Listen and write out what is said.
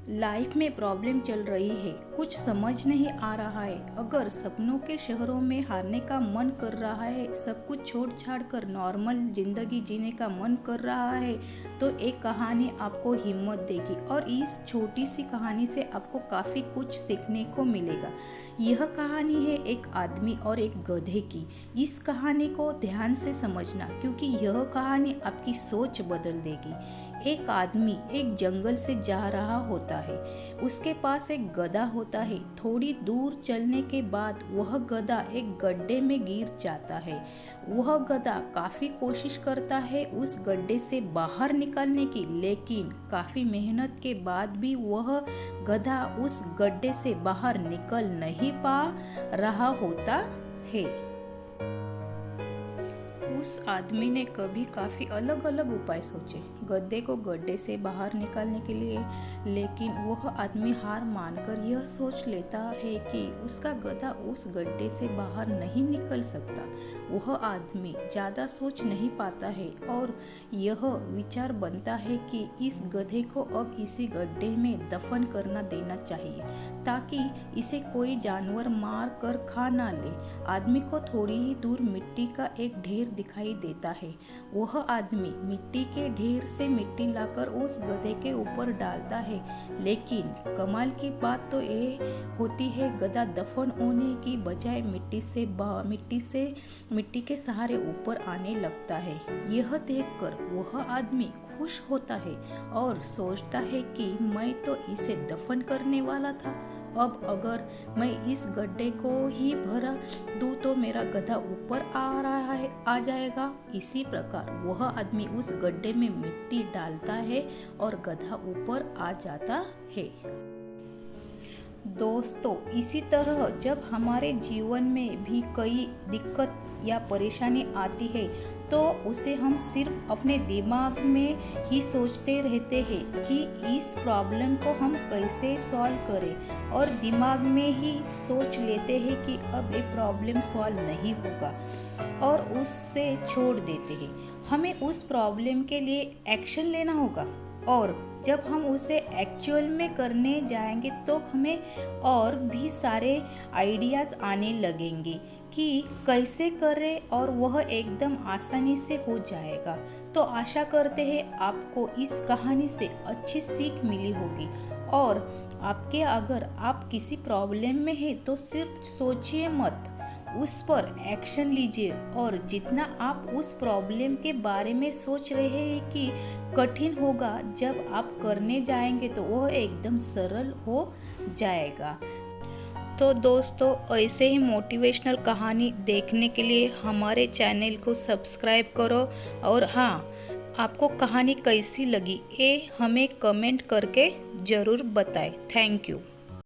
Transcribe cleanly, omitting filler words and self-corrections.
Life में problem चल रही है, कुछ समझ नहीं आ रहा है। अगर सपनों के शहरों में हारने का मन कर रहा है, सब कुछ छोड़ छाड़ कर नॉर्मल जिंदगी जीने का मन कर रहा है, तो एक कहानी आपको हिम्मत देगी और इस छोटी सी कहानी से आपको काफ़ी कुछ सीखने को मिलेगा। यह कहानी है एक आदमी और एक गधे की। इस कहानी को ध्यान से समझना, क्योंकि यह कहानी आपकी सोच बदल देगी। एक आदमी एक जंगल से जा रहा होता है। उसके पास एक गधा होता है। थोड़ी दूर चलने के बाद वह गधा एक गड्ढे में गिर जाता है। वह गधा काफ़ी कोशिश करता है उस गड्ढे से बाहर निकलने की, लेकिन काफ़ी मेहनत के बाद भी वह गधा उस गड्ढे से बाहर निकल नहीं पा रहा होता है। उस आदमी ने कभी काफ़ी अलग अलग उपाय सोचे गड्ढे को गड्ढे से बाहर निकालने के लिए, लेकिन वह आदमी हार मानकर यह सोच लेता है कि उसका गधा उस गड्ढे से बाहर नहीं निकल सकता। वह आदमी ज़्यादा सोच नहीं पाता है और यह विचार बनता है कि इस गधे को अब इसी गड्ढे में दफन करना देना चाहिए, ताकि इसे कोई जानवर मार कर खा ना ले। आदमी को थोड़ी ही दूर मिट्टी का एक ढेर दिखाई देता है। वह आदमी मिट्टी के ढेर से मिट्टी लाकर उस गधे के ऊपर डालता है, लेकिन कमाल की बात तो ये होती है, गधा दफन होने की बजाय मिट्टी के सहारे ऊपर आने लगता है। यह देखकर वह आदमी खुश होता है और सोचता है कि मैं तो इसे दफन करने वाला था। अब अगर मैं इस गड्ढे को ही भरा दूं तो मेरा गधा ऊपर आ जाएगा। इसी प्रकार वह आदमी उस गड्ढे में मिट्टी डालता है और गधा ऊपर आ जाता है। दोस्तों, इसी तरह जब हमारे जीवन में भी कोई दिक्कत या परेशानी आती है, तो उसे हम सिर्फ अपने दिमाग में ही सोचते रहते हैं कि इस प्रॉब्लम को हम कैसे सॉल्व करें, और दिमाग में ही सोच लेते हैं कि अब ये प्रॉब्लम सॉल्व नहीं होगा और उससे छोड़ देते हैं। हमें उस प्रॉब्लम के लिए एक्शन लेना होगा, और जब हम उसे एक्चुअल में करने जाएंगे तो हमें और भी सारे आइडियाज़ आने लगेंगे कि कैसे करें, और वह एकदम आसानी से हो जाएगा। तो आशा करते हैं आपको इस कहानी से अच्छी सीख मिली होगी, और अगर आप किसी प्रॉब्लम में हैं तो सिर्फ सोचिए मत, उस पर एक्शन लीजिए। और जितना आप उस प्रॉब्लम के बारे में सोच रहे हैं कि कठिन होगा, जब आप करने जाएंगे तो वह एकदम सरल हो जाएगा। तो दोस्तों, ऐसे ही मोटिवेशनल कहानी देखने के लिए हमारे चैनल को सब्सक्राइब करो, और हाँ, आपको कहानी कैसी लगी ये हमें कमेंट करके ज़रूर बताएं। Thank you.